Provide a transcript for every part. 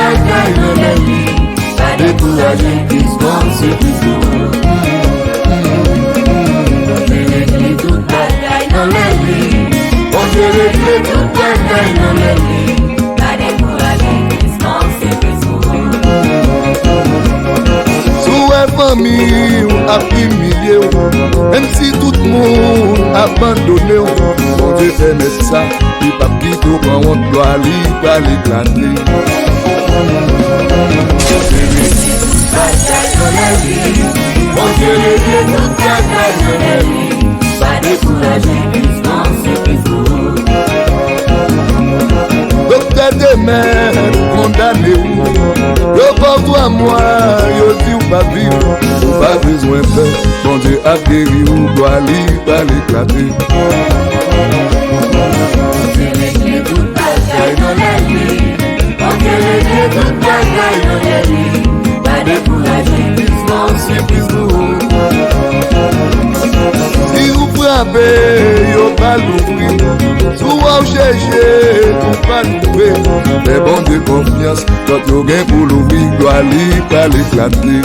bagaille dans la vie. Pas décourager, Christ comme c'est plus beau. On Dieu régler toute bagaille dans la vie. On Dieu régler toute bagaille dans la vie. Pas décourager, Christ comme c'est plus beau. Sous la famille ou a humilié, même si tout le monde abandonné, mon Dieu aime ça, il pas quitter quand on doit aller, pas l'éclater. Bagaille dans la vie. On Dieu régler toute bagaille dans la vie. Pas décourager, Christ comme c'est plus beau. Docteur de mer, condamné ou yo pas toi moi, yo dit ou pas vivre, ou pas besoin de faire, mon Dieu a guéri ou doit aller, pas l'éclater. On Dieu régler toute bagaille dans la vie. On Dieu régler toute bagaille dans la vie. Pas décourager, Christ comme c'est plus beau. Si vous frappez, yo pas l'ouvrir. Si vous cherchez, vous pas l'ouvrir. Mais bon Dieu confiance, quand vous gagnez pour l'ouvrir, doit aller, pas l'éclater.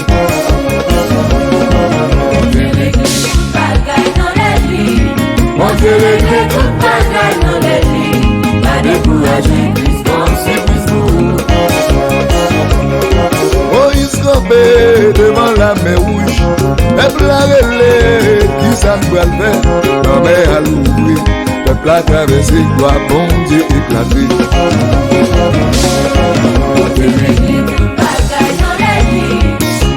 On Dieu régler toute bagaille dans la vie. On Dieu régler toute bagaille dans la vie. Pas décourager, Christ comme c'est plus beau. Moïse campé devant la mer rouge, peuple a relé, qui ça doit le faire, la mer a l'ouvrir, peuple a traversé, doit bon Dieu éclater. On Dieu régler toute bagaille dans la vie.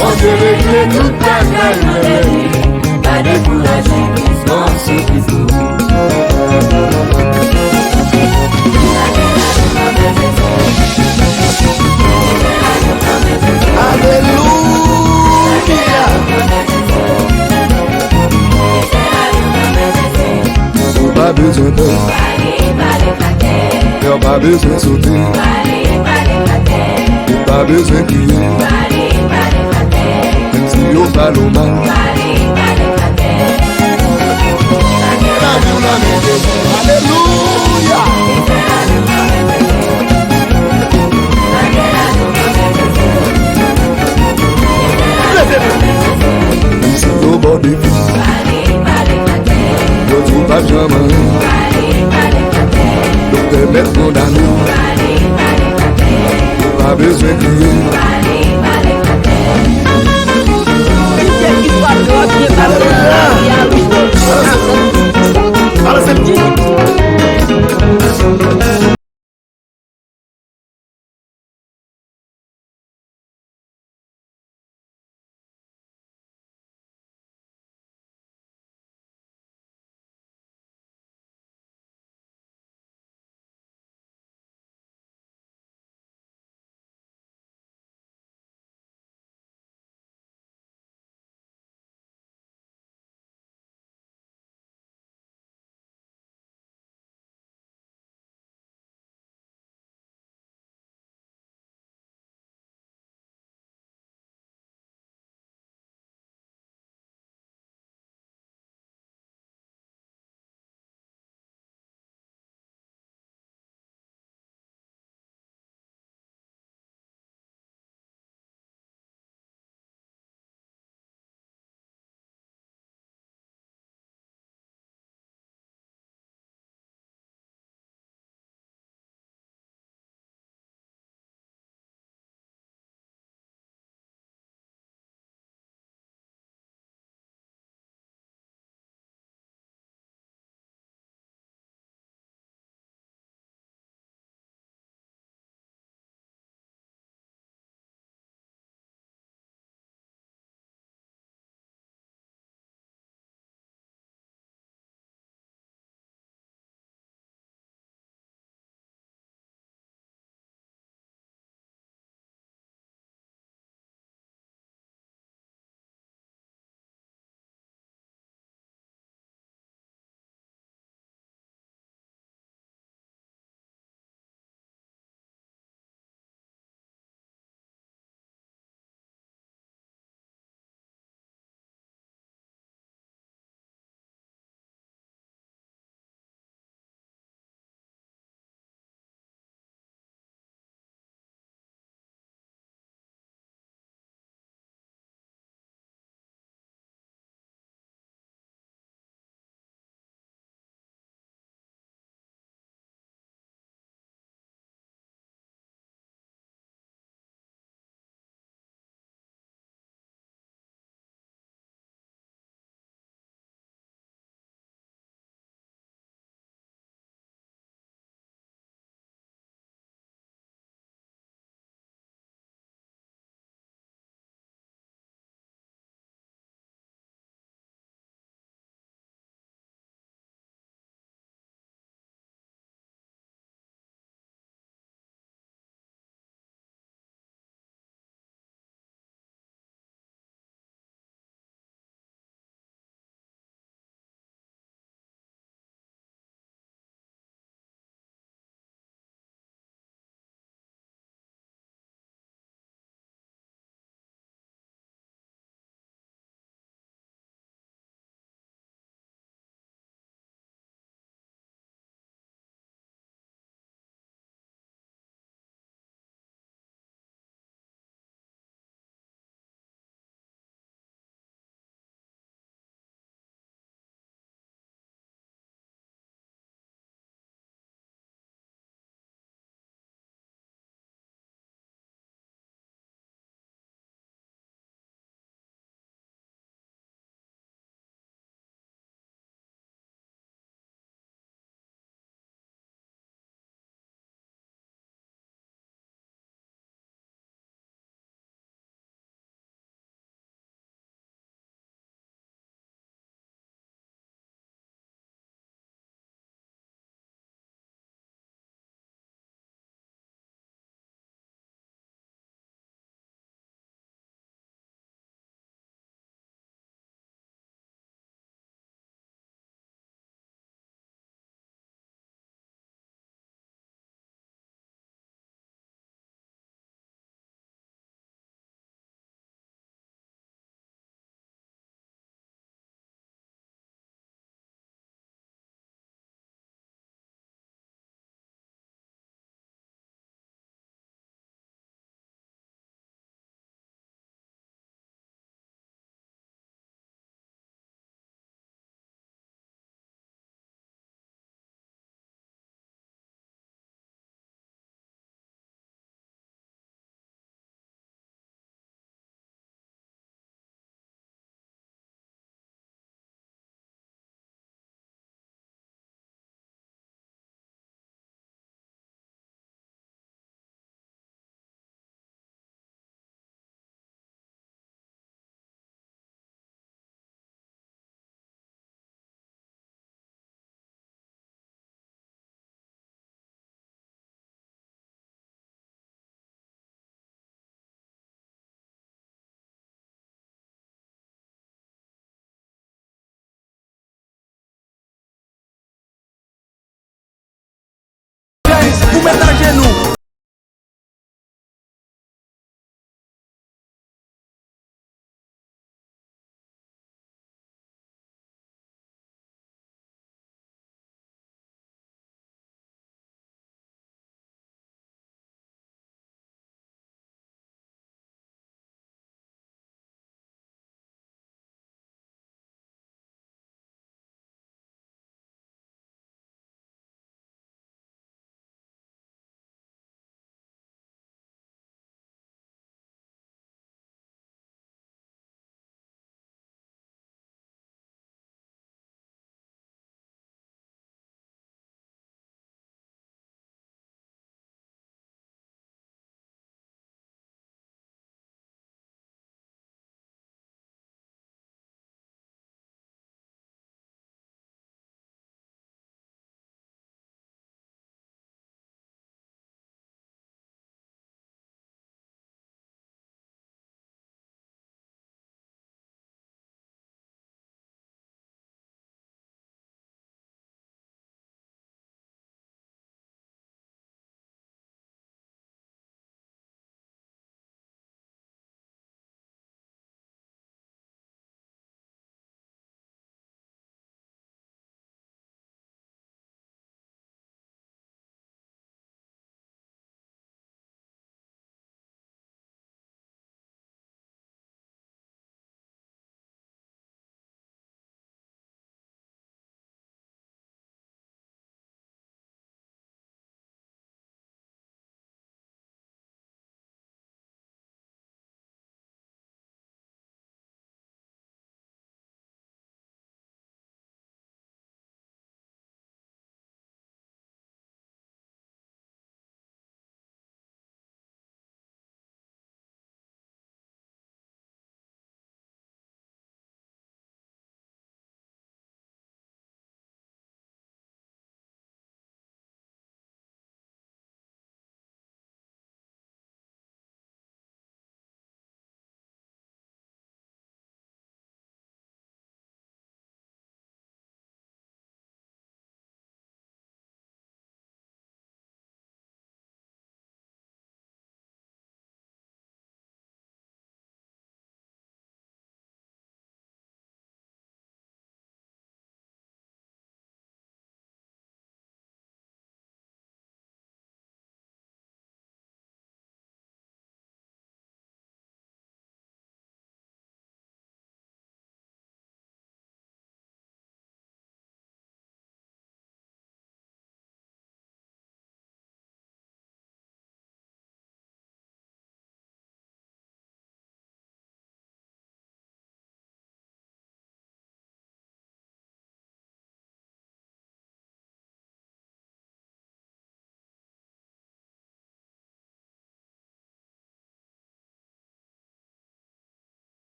On Dieu régler toute bagaille dans la vie. Pas décourager, Christ comme c'est plus beau. Ou pas besoin de y'a pas besoin de sauter, ou pas besoin de crier, même si y'a pas le mal. Alléluia. Si y'a pas de vie, y'a tout pas jamais. Docteur met condamné, ou pas besoin de crier.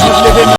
Vive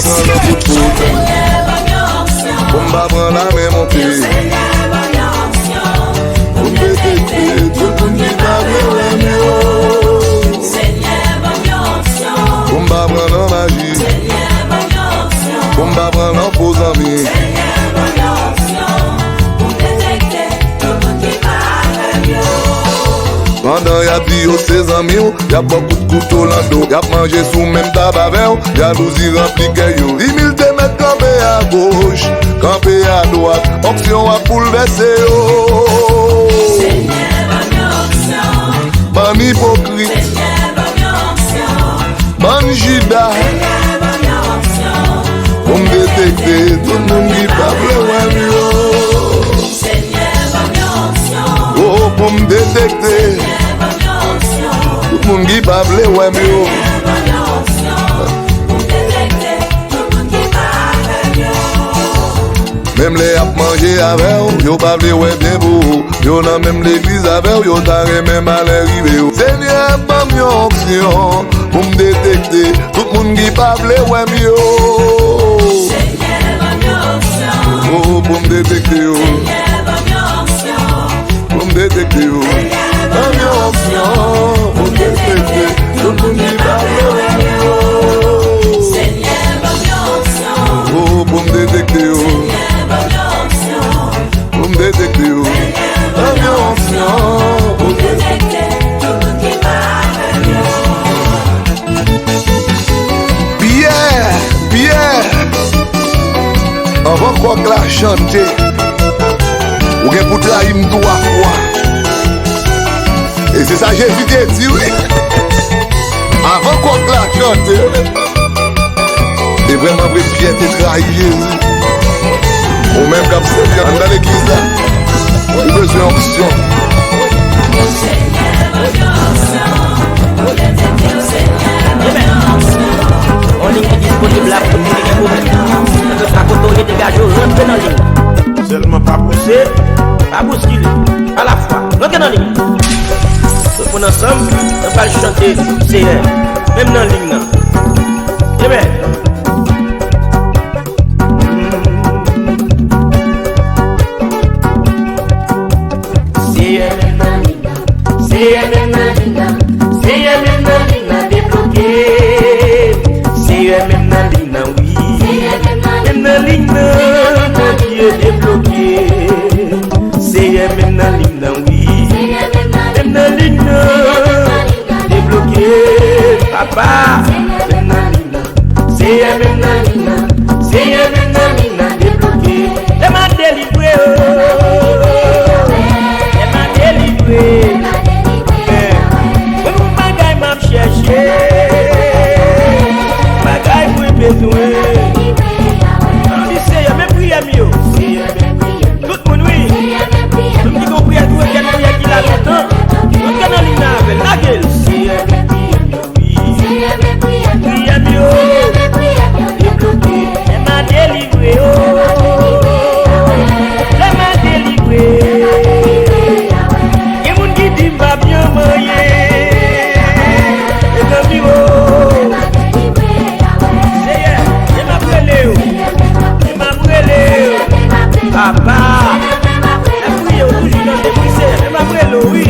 prendre un coup de pouce. Pour me prendre la main montée. Pour me détecter tout le monde qui va me pour me prendre en magie. Pour me prendre en faux amis. Pendant y'a dit aux ses amis, y'a beaucoup de couteaux dans le dos. Y'a mangé sous même tabac, y'a l'ouzi rempli caillou. 10 000 te mettre campé à gauche, campé à droite, option à bouleverser. Ban hypocrite, ban jida. Pour me détecter, tout le monde qui parle, ouais, oh, pour me détecter. Tout le monde qui parle, ouais, mieux. Même les ap manger avec, yo parle, ouais, bien beau. Yo nan même l'église avec, yo t'arrête même à l'arrivée. Seigneur, pas mieux option pour me détecter. Tout le monde qui parle, ouais, mieux. Oh, pour me détecter, oh. Pour me détecter, oh. Pas mieux option pour me détecter. Tout le monde qui parle, ouais, mieux. Oh, pour me détecter, oh. Pour me détecter, oh. Pas mieux option pour me détecter. Pierre, avant qu'on la chante, ou bien pour trahir 3 fois. Et c'est ça que j'ai vite dit, oui. Avant qu'on la chante, et vraiment, Pierre t'es trahi Jésus. Ou même comme ça, dans l'église là, on a besoin d'option. On est disponible là pour nous les ça quand on dégage, rentre dans la ligne. Seulement pas pousser, pas bousculer, à la fois. Rentre dans la ligne. On ensemble, on va chanter, c'est même dans la ligne. Eh bien. Papa, c'est débloqué. Elle m'a délivré, elle m'a délivré. Mon bagaille m'a cherché, bagaille pour besoin. On dit c'est y'a même prière mieux. Tout le monde oui. Tout le monde qui comprend tout le monde qui l'a longtemps. Tout le monde avec la gueule. Elle m'a délivré, elle m'a délivré. Il y a moun qui dit pas bien moyen. Et comme dit elle m'a brûlé, elle m'a brûlé. Papa, elle prié toujours dans des poussières. Elle m'a brûlé, oui.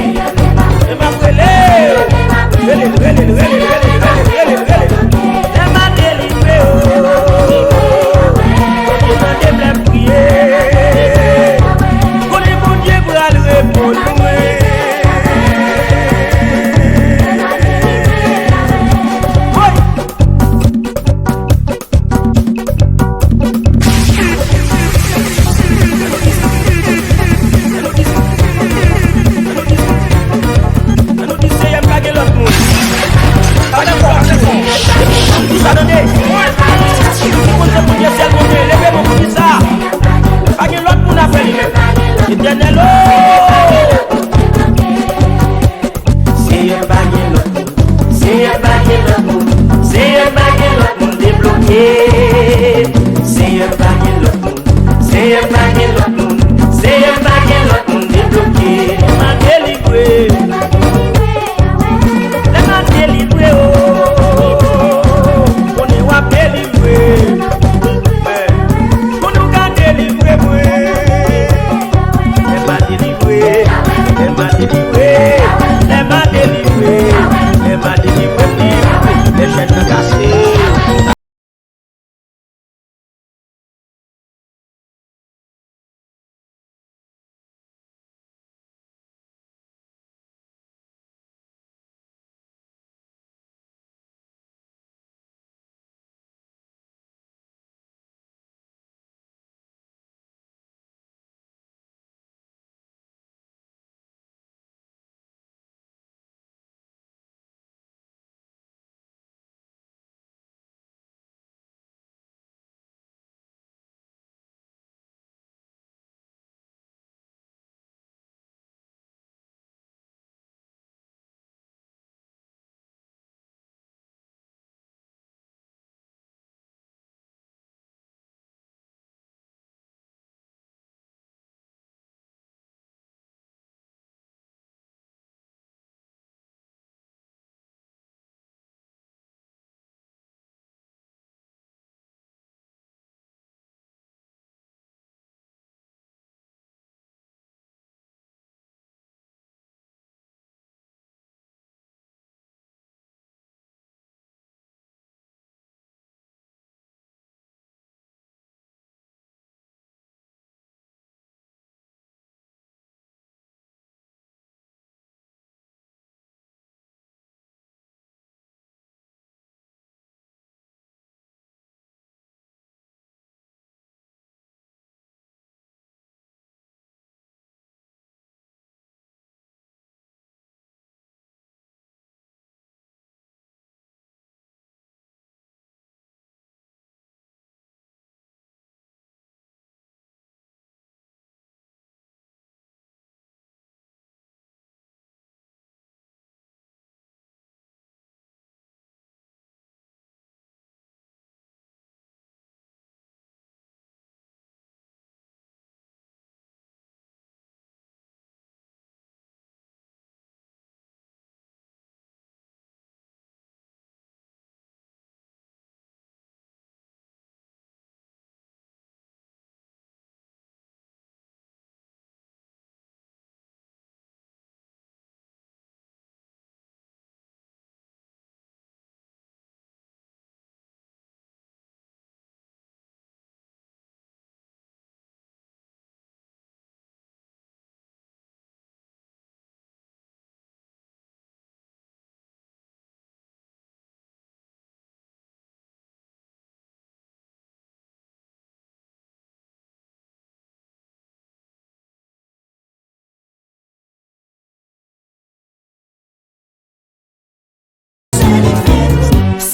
Elle m'a brûlé. On est délivré.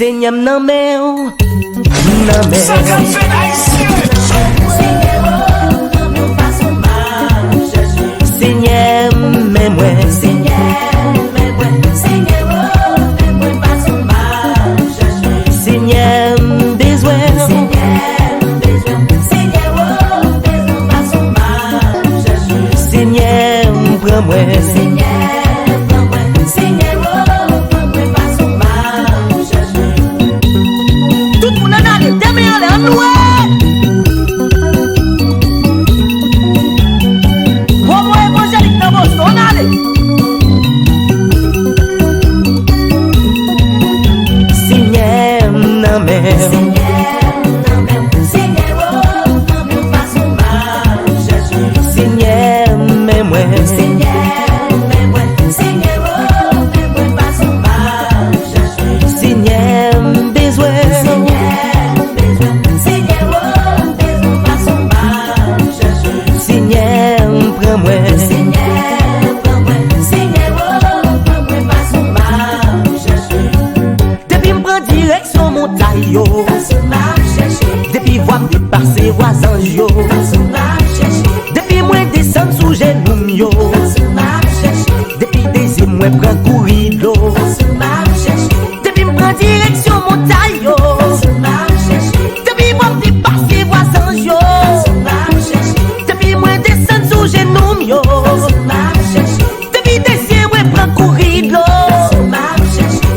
Seigneur nan men nan men Seigneur men mwen Seigneur bezwen Seigneur pran mwen Depuis voir dépasser voisins yo Depuis moi descendre sous genoux yo Depuis des moi prend courir l'eau Depuis m'prend direction montagne yo Depuis moi dépasser voisins yo Depuis moi descendre sous genoux yo Depuis des moi prend courir l'eau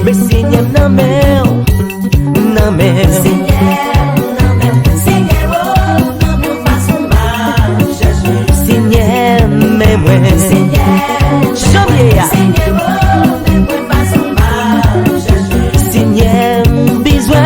Mais Seigneur nan mer nan mer Seigneur, besoin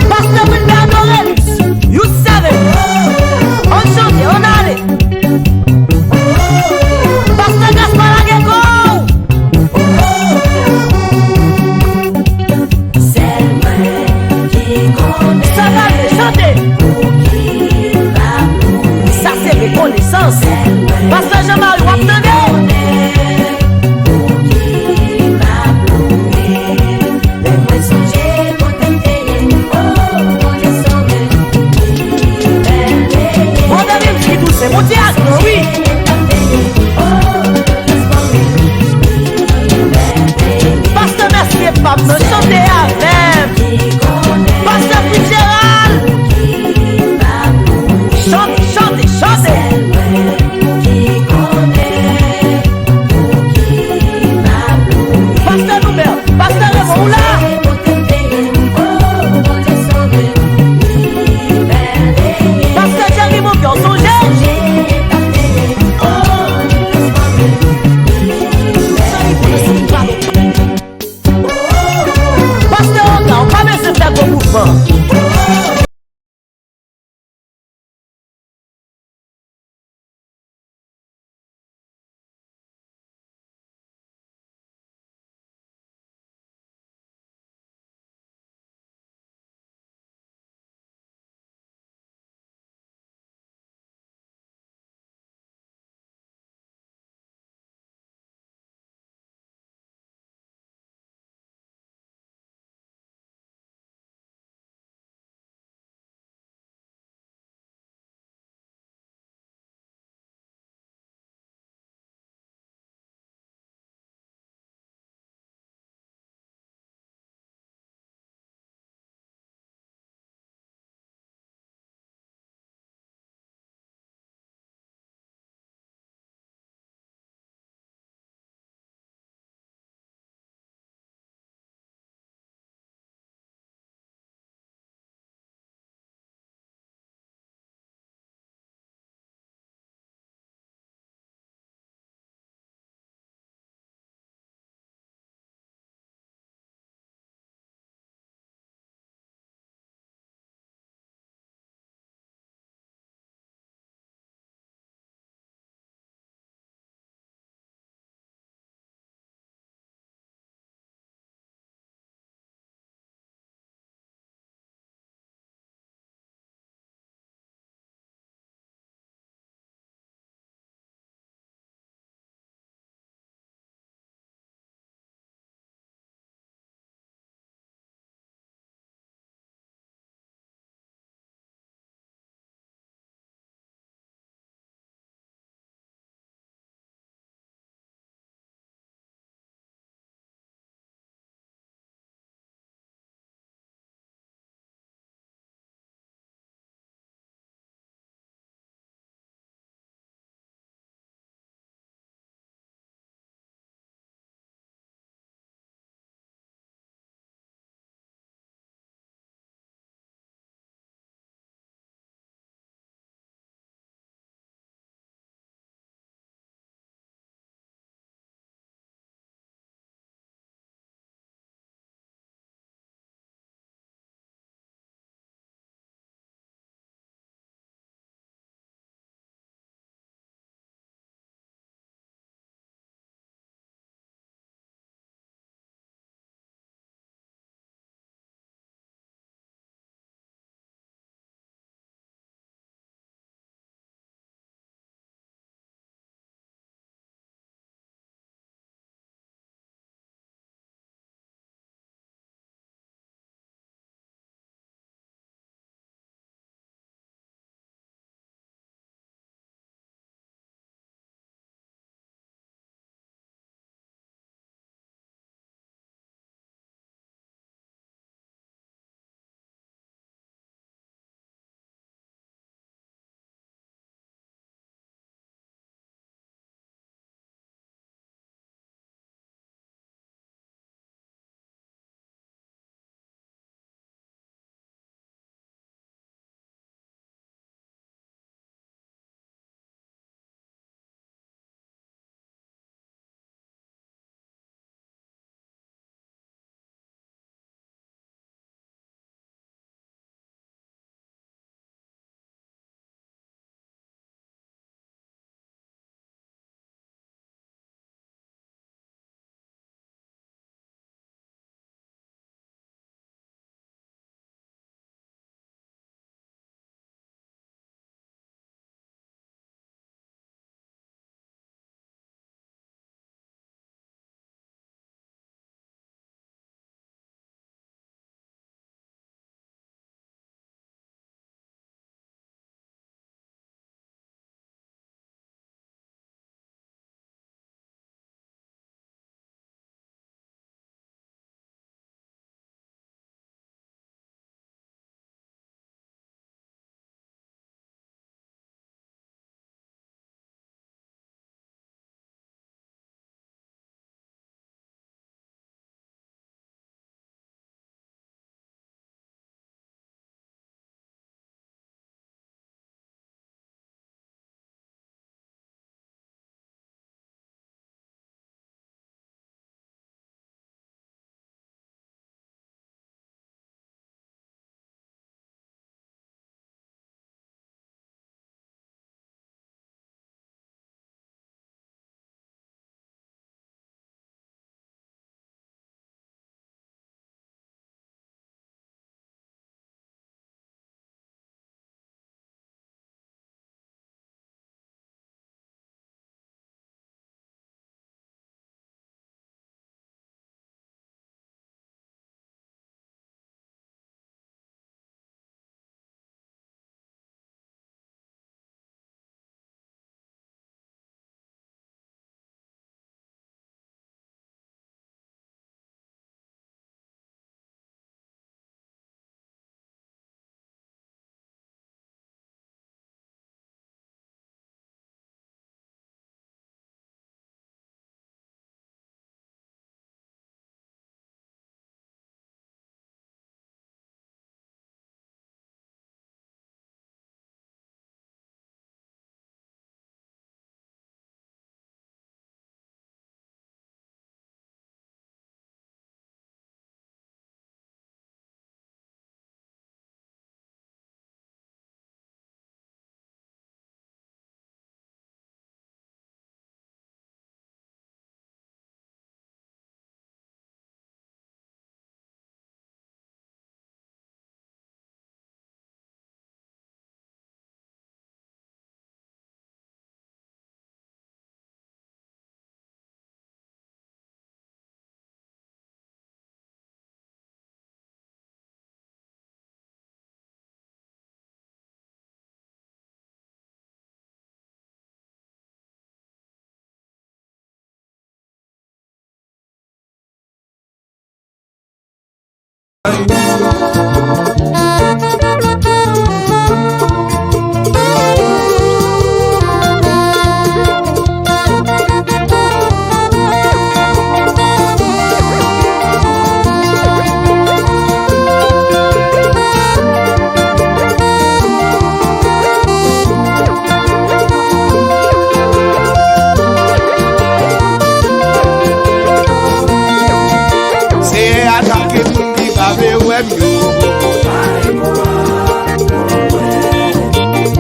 Pastor Bernard Lawrence, you said it.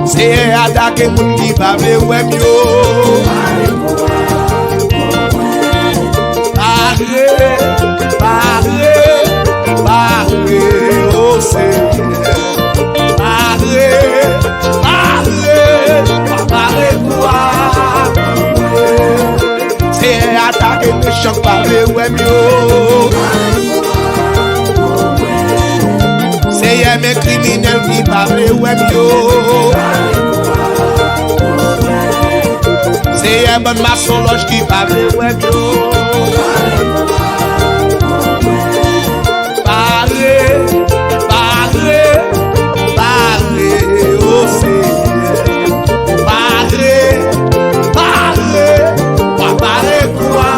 C'est attaquer moun qui va me wem yo. Parle, oh Seigneur. Parle quoi. C'est attaquer méchant parle wem yo. C'est mes criminels qui parlent web yo. C'est un bon maçon loge qui parle web yo. Parlez, oh Seigneur. Parlez quoi.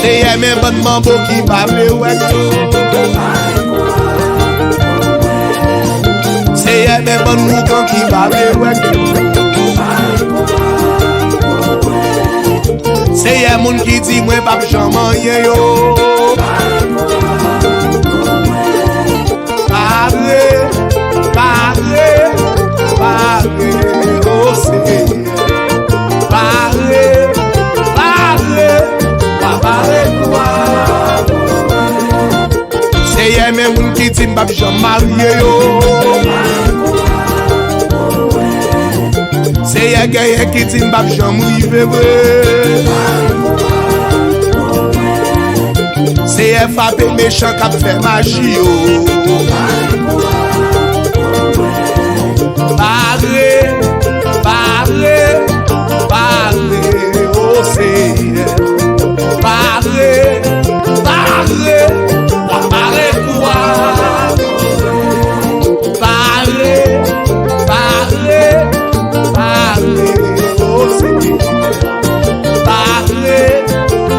C'est un bon mambo qui parle web yo. C'est un bon mouton qui parle web yo. C'est un monde qui dit moi pas jamais yo. Parlez, oh Seigneur. Parlez quoi. C'est un monde qui dit pas jamais yo. C'est un gars qui dit pas jamais vrai. C'est un frappé méchant qui fait magie yo. Parlez, oh Seigneur. Parlez quoi. Parlez, oh Seigneur.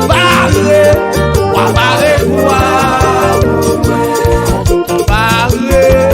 Parlez quoi. Parlez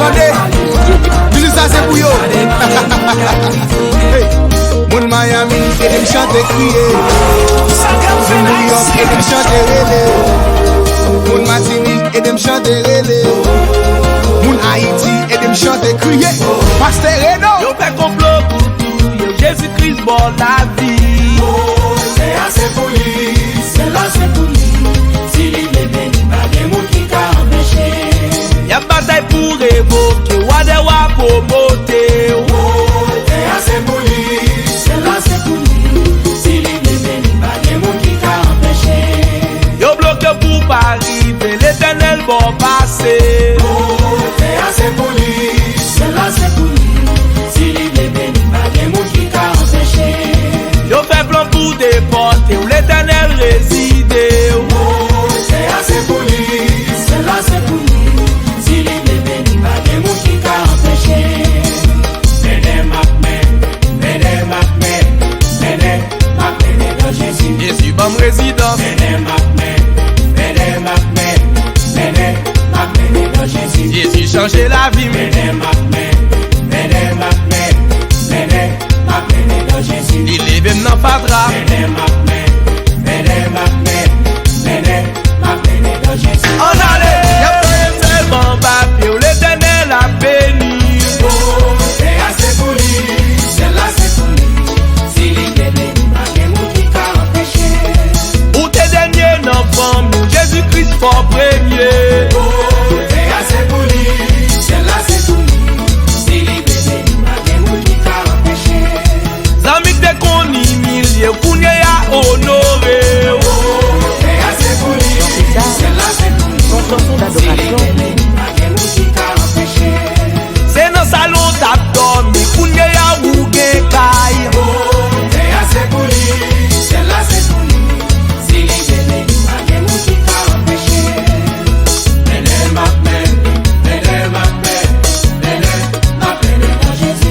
attendez, dis ça c'est pour yo. Hey, mon Miami, et de me chanter crier. Mon New York, et de me chanter rêver. Mon Martinique, et de me chanter rêver. Mon Haïti, et de me chanter crier. Pasteur Reno. Yo fait complot pour tout, yo Jésus-Christ bon la vie. C'est assez pour lui, c'est là c'est pour lui. S'il est béni, pas de monde qui t'a empêché. Y'a bataille pour évoquer, Wadewa pour monter. C'est assez pour lui, c'est là c'est pour lui. S'il est béni, pas de monde qui t'a empêché. Yo bloqué pour pas arriver, l'éternel bon passer. C'est assez pour lui, c'est là c'est pour lui. S'il est béni, pas de monde qui t'a empêché. Yo fait plan pour déporter, où l'éternel réside. C'est assez pour lui, c'est là c'est pour lui. S'il est béni, pas de monde qui t'a empêché. Jésus. Jésus bon résident. Jésus change la vie. Il est venu dans Fadra. On allait, y'a pas un seul bon papier où l'éternel a béni. C'est assez pour lui, c'est là c'est pour lui. S'il est béni, pas de monde qui t'a empêché. Où t'es dernier dans famille, Jésus-Christ pour premier. C'est assez pour lui, c'est là c'est pour lui. S'il est béni, pas de monde qui t'a empêché. Zami te koni millier, kounye ya honoré. C'est assez pour lui, c'est là c'est pour lui. S'il est béni, pas de monde qui t'a empêché. C'est dans salon tap dormi, kounye ya ouge kay. C'est assez pour lui, c'est là c'est pour lui. S'il est béni, pas de monde qui t'a empêché.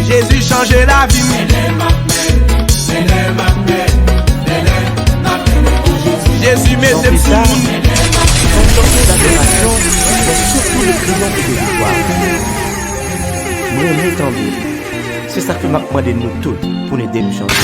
Jésus change la vie. Jésus mette sous nous. D'adoration, mais surtout de triomphe et de victoire. Nous on est en vie. C'est ça que m'a demandé nous tous pour nous aider à nous changer.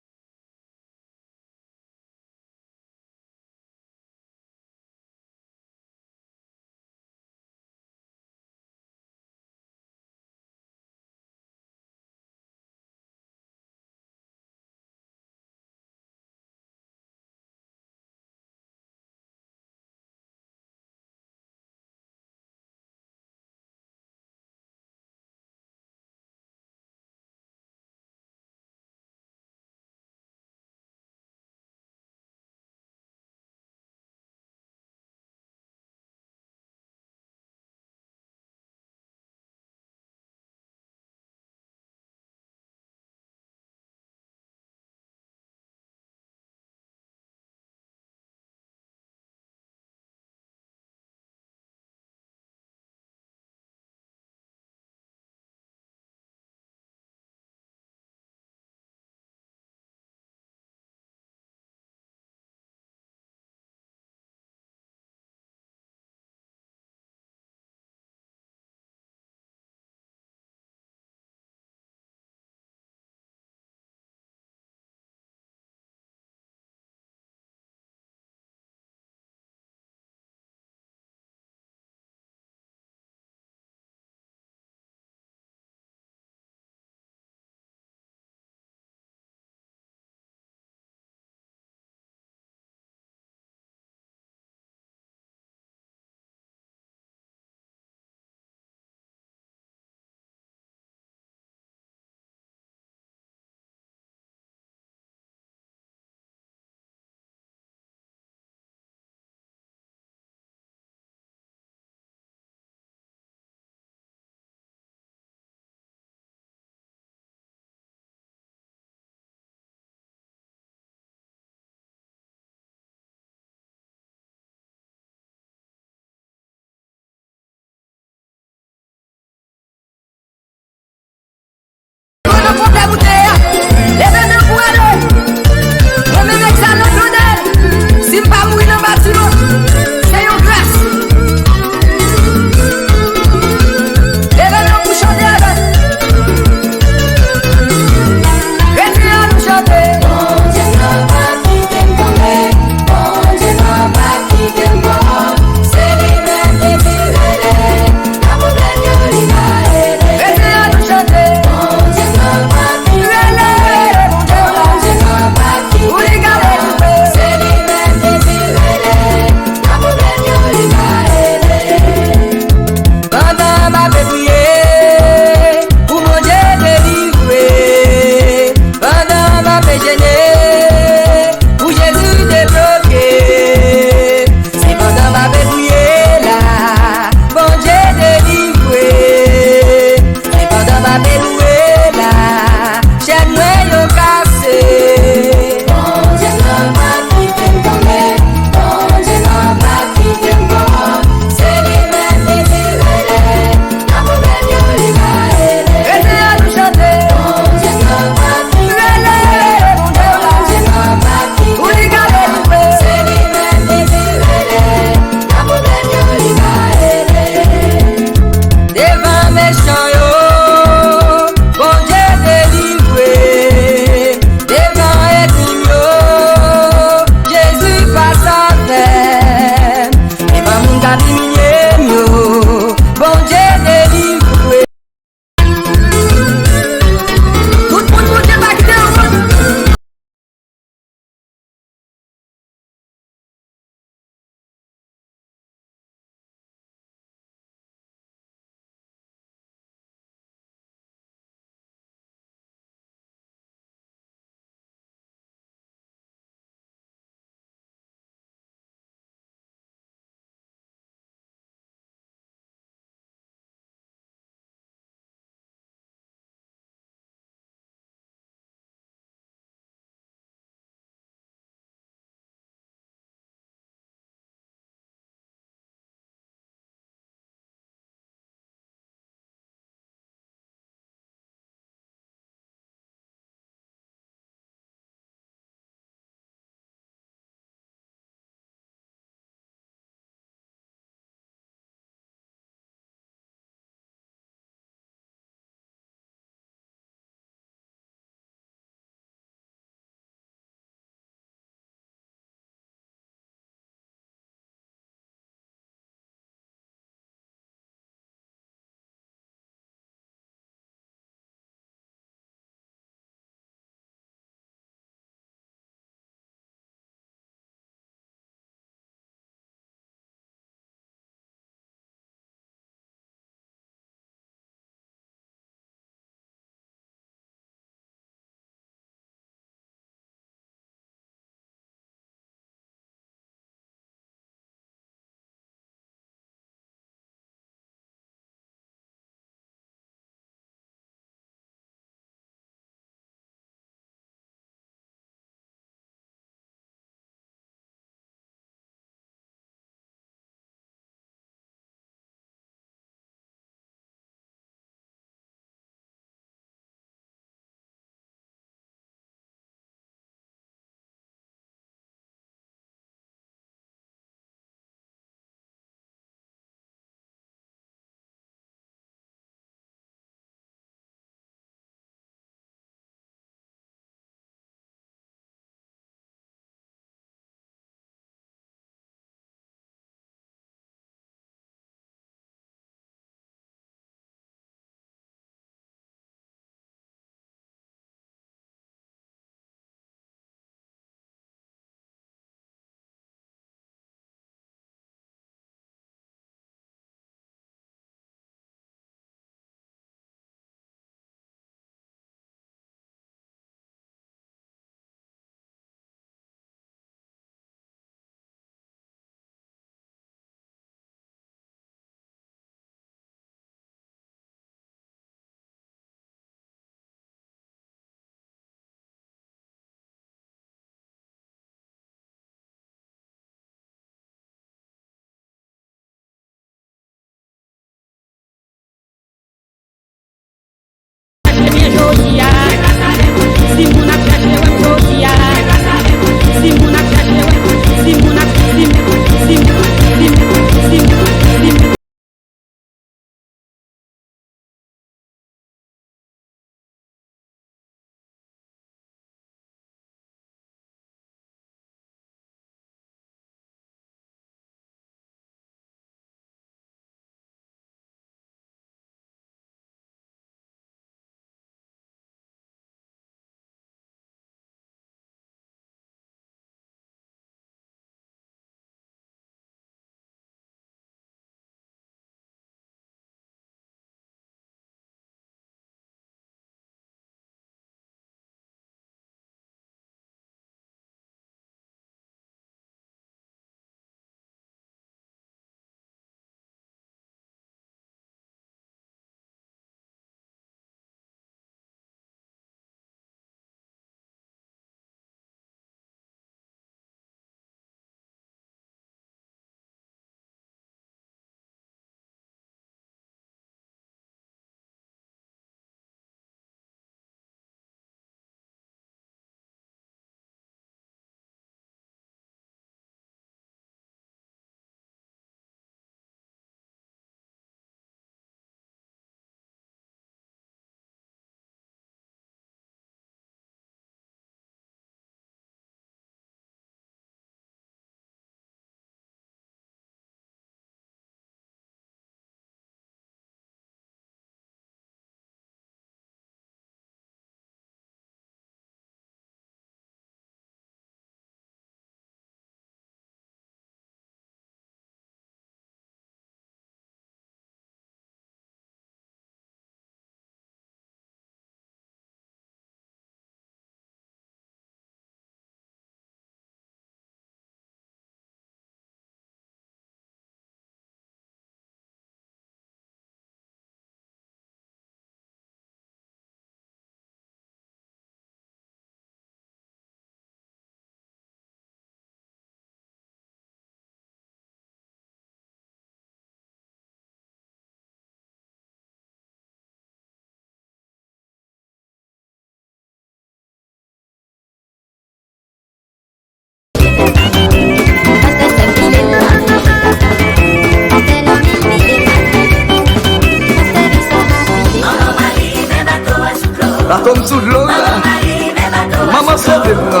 tombe sous l'eau. Maman Marie, mais bateau à Maman sous l'eau. sauve-moi.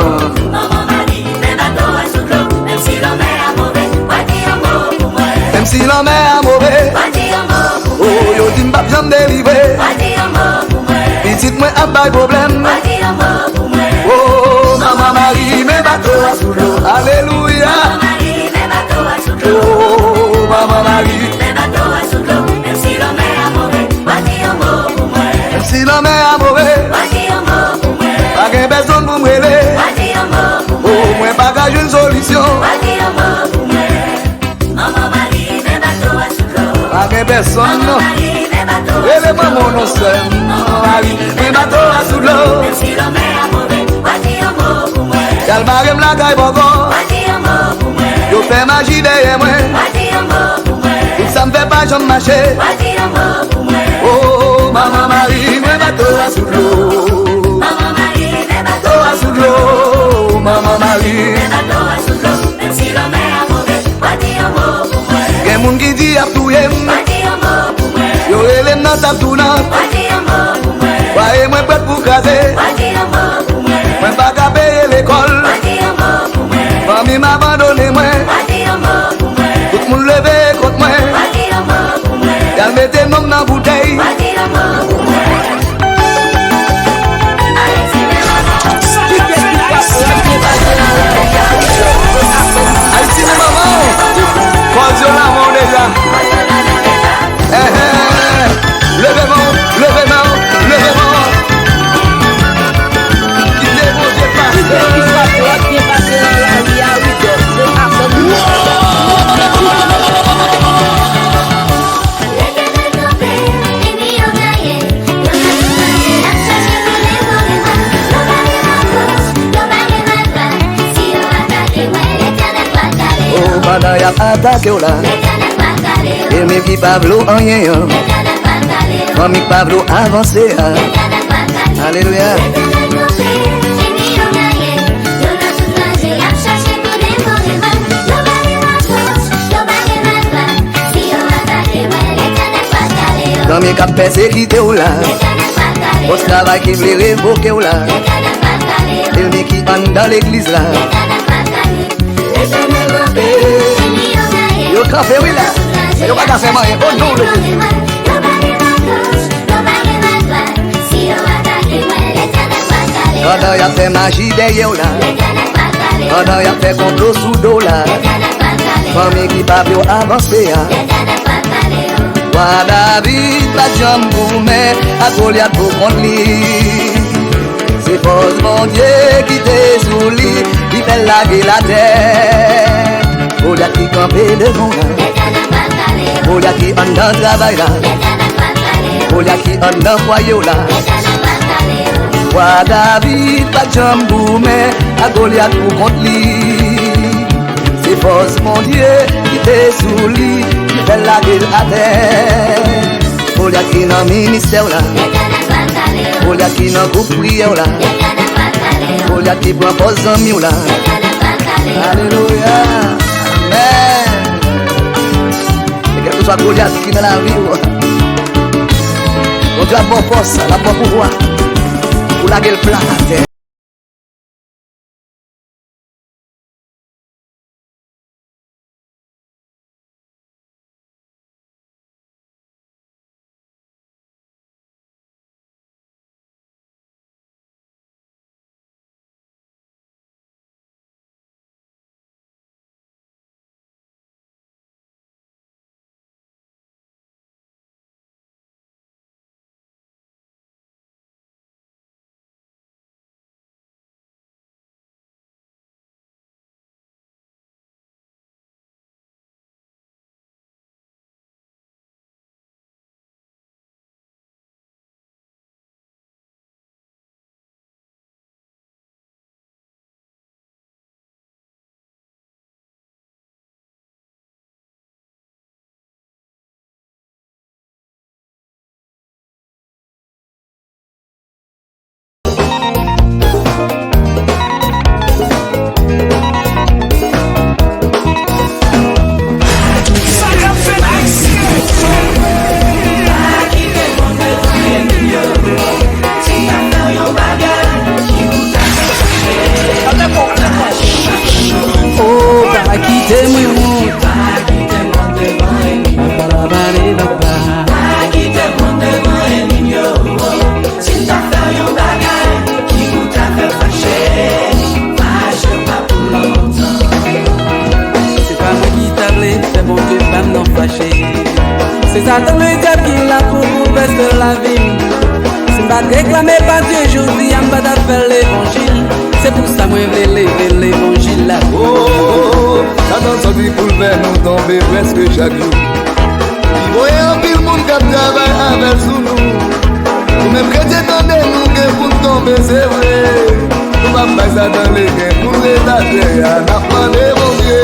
Maman Marie, mais bateau à sous l'eau. Même si l'homme est à mauvais, pas dire un mot pour moi. Même si l'homme est mauvais, Pas dire un mot pour moi. oh, yo dis m'pas jamais délivrer. Pas dire un mot pour moi. Petite moi a pas de problème. Pas dire un mot pour moi. Oh, Maman Marie, mes bateaux à sous l'eau. Alléluia. Maman Marie, mais bateau à sous l'eau. Oh, Maman Marie. Mais bateau à sous l'eau. Même si l'homme est à mauvais, pas dire un mot pour moi. Même si l'homme est mauvais, Pas dire un mot pour moi. pas de personne pour me relever. Pas dire un mot pour moi. Oh, moi pas qu'à une solution. Pas dire un mot pour moi. Maman Marie, mais bateau à sous l'eau. Pas de personne, Maman non. Marie, mais bateau à Et sous le l'eau. maman non seul. Maman Marie, mes bateaux à sous l'eau. Même si l'homme est à mauvais, pas dire un mot pour moi. Y'a le barème la caille bogo. Pas dire un mot pour moi. Yo fait magie derrière moi. Pas dire un mot pour moi. Tout ça me fait pas jamais marcher. Pas dire un mot pour moi. Oh, Maman Marie, mes bateaux à sous l'eau. Maman Marie, mais bateau Bateaux à sous l'eau. Maman Marie. mais bateau à sous l'eau. Même si l'homme est à mauvais, pas dire un mot pour moi. Gen moun qui dit à tout yem. Pas dire un mot pour moi. Yo elem nan tap tout nan. Pas dire un mot pour moi. Voyez moi prêt pour caser. Pas dire un mot pour moi. Moi pas qu'à payer l'école. Pas dire un mot pour moi. Famille m'a abandonné moi. Pas dire un mot pour moi. Tout le monde levé contre moi. Pas dire un mot pour moi. Y'a mette nom dans bouteille. Pas dire un mot pour moi. Allez, c'est bien maman. Haïti mes mamans. Poison l'amour déjà. Levez-moi, levez-moi, levez-moi. Qui est mon Dieu pasteur. Oh, madame y'a attaqué là. Et mes qui Pablo en rien. Famille Pablo avancé. Alléluia. Dans mes cap persécuté ou là. Au travail qui voulait révoquer ou là. Et qui entre dans l'église là. Yo campé oui là. Yo pas qu'à faire moyen. Oh non le Jésus. Pendant y'a fait magie derrière là. Pendant y'a fait complot sous dos là. Famille qui pas bien avancé. Wa David pas jambou mais à Goliath pour contre lui. C'est pose mon Dieu qui t'est sous lui, qui fait la terre. Goliath qui campait devant là. Goliath qui en dans travail là. Goliath qui en dans foyer là. Wa David pas jambou mais à Goliath pour contre lui. C'est force mon Dieu qui t'est sous lui, qui fait la terre. Goliath qui dans ministère là. Goliath qui dans groupe prière là. Goliath qui prend pause en mieux là. Alléluia. Amen. Et quel que soit Goliath qui dans la vie, on doit avoir force, la bonne pouvoir pour la gueule plate à terre. C'est Satan le diable qui l'a pour bouleverser la vie. Si je ne réclamer pas Dieu, je dis à me faire l'évangile. C'est pour ça que je veux lever l'évangile là. Oh, Satan sorti pour le faire nous tomber presque chaque jour. Il voyait un pile monde qui travaille avec sous nous. Nous même chrétiens tendez nous que pour tomber c'est vrai. Nous va pas ça dans les gains pour les dater. On a demandé mon Dieu.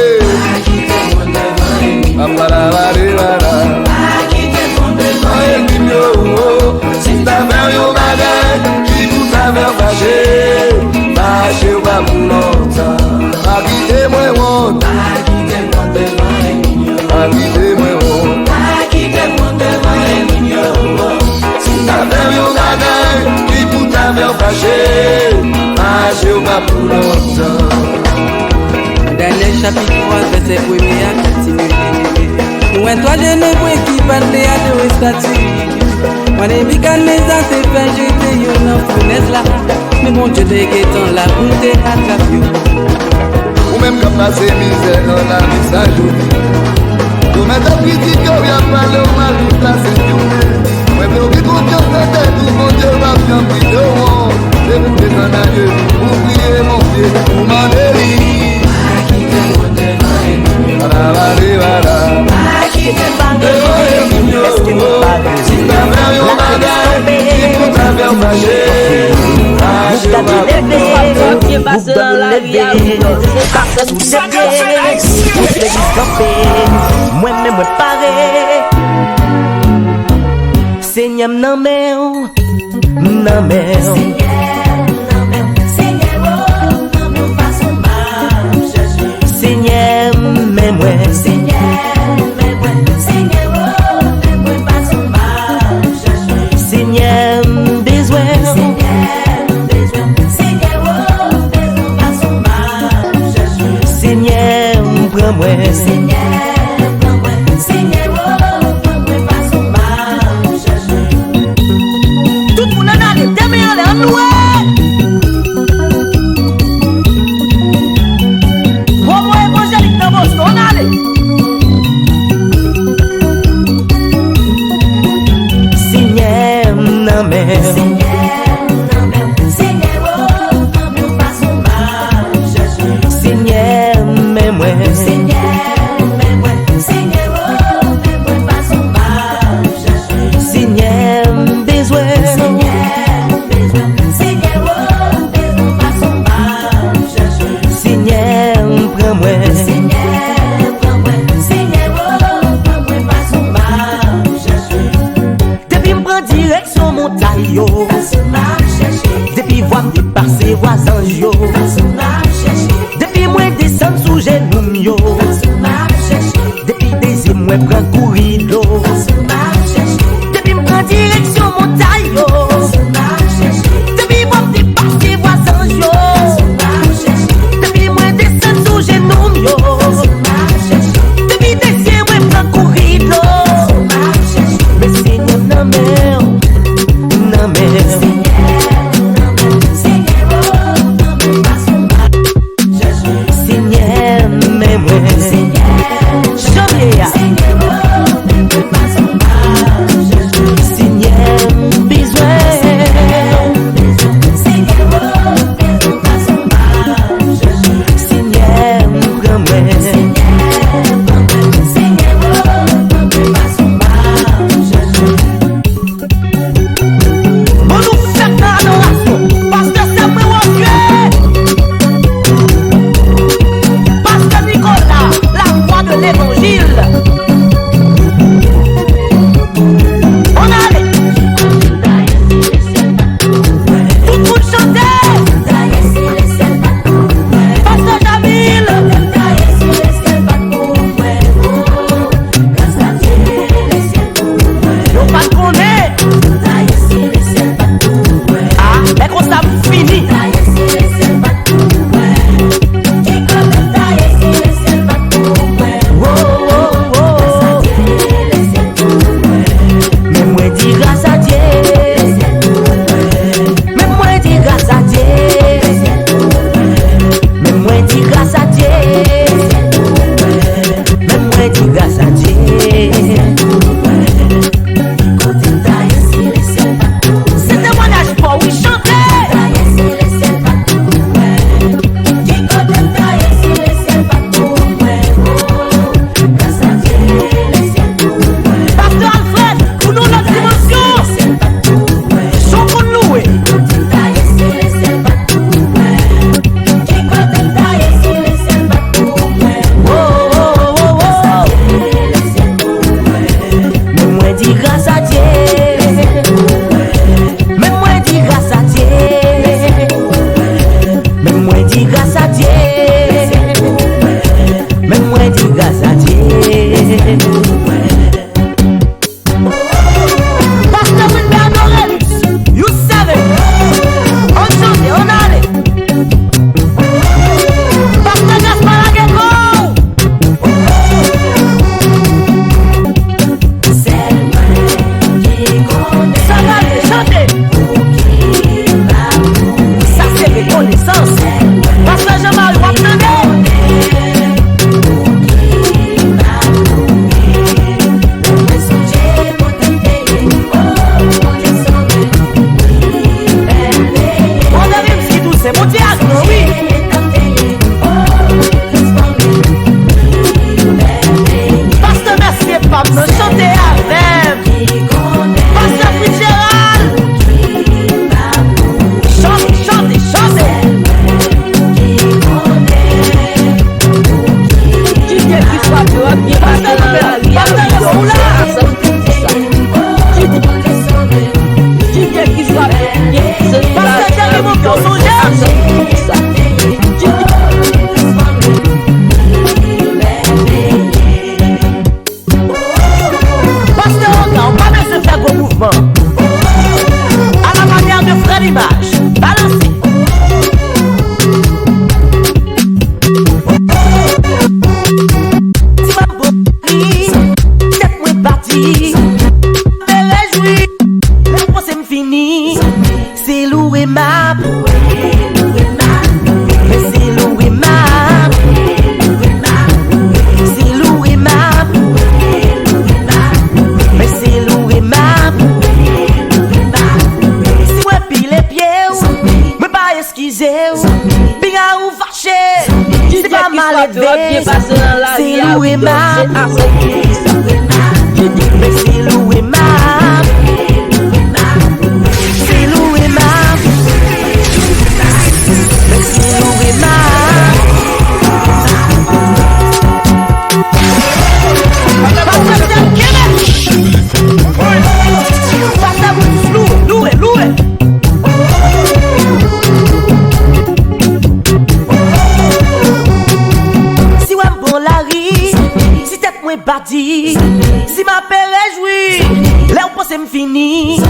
Si t'avais un bagage, qui vous avait fâché, fâché ou pas pour longtemps. A quitter moi honte, A quitter mon devant et mignon. a quitter moi honte. A quitter mon devant et mignon. Si t'avais un bagage, qui vous avait fâché, fâché ou pas pour longtemps. Dernier chapitre 3, verset 1er à continuer. Nous un toi jeune point qui parle à deux statues. Moi les bicanes les ans c'est fait j'étais une fournaise là. Mais mon Dieu des guettons là pour te attraper. Ou même qu'à passer misère dans la vie sa journée. Nous mettons critique, on vient parler au mal toute la journée. Ouais, mais on vit confiance en tête, tout mon Dieu va bien plus de monde. C'est pour que t'en as Dieu, pour prier mon Dieu, pour m'en délivrer. Voilà. Si t'avais un bagage, qui vous avait fâché, fâché ou pas pour longtemps. Qui passe dans la vie à moi-même moi paré. Seigneur nan men Seigneur mais moi Seigneur besoin Seigneur prends-moi tout le monde en allait demain en louer. Comment évangélique dans Boston on allait. Seigneur nan men Seigneur mais moi Seigneur besoin Seigneur prends-moi depuis me prend direction montagne yo depuis voir me dépasser voisin yo depuis moi descendre sous genou yo depuis deuxième moi prend courir l'eau depuis me prend direction montagne yo depuis voir me dépasser voisin yo depuis moi descendre sous genou yo depuis deuxième moi prend courir l'eau mais Seigneur nan men Seigneur mais moi Seigneur besoin Seigneur prends-moi bon nous faites l'adoration parce que c'est moi Dieu Pasteur Nicolas passé dans la vie. C'est loué ma. Je dis Mais c'est loué ma. C'est loué ma. Mais c'est loué ma. Si ouais bon la ri, si tête moi bâti, si ma père réjoui, là on pense m'fini,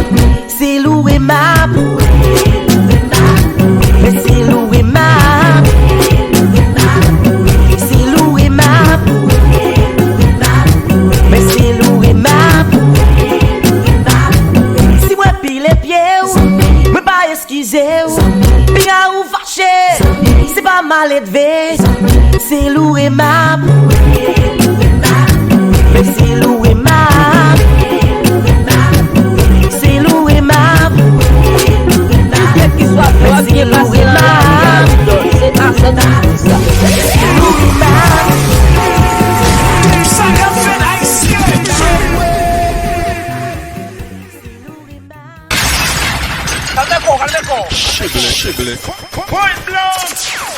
c'est loué ma. Mais c'est loué ma. C'est loué ma. Mais c'est loué ma. Si moi pile les pieds, me pas excuser, bien ou fâché, c'est pas mal élevé, c'est loué ma. Mais c'est loué ma. C'est loué ma. quel qu'il soit toi qui est passé dans la vie, c'est un seul ça. C'est loué ma. Calme-toi. Point blanc.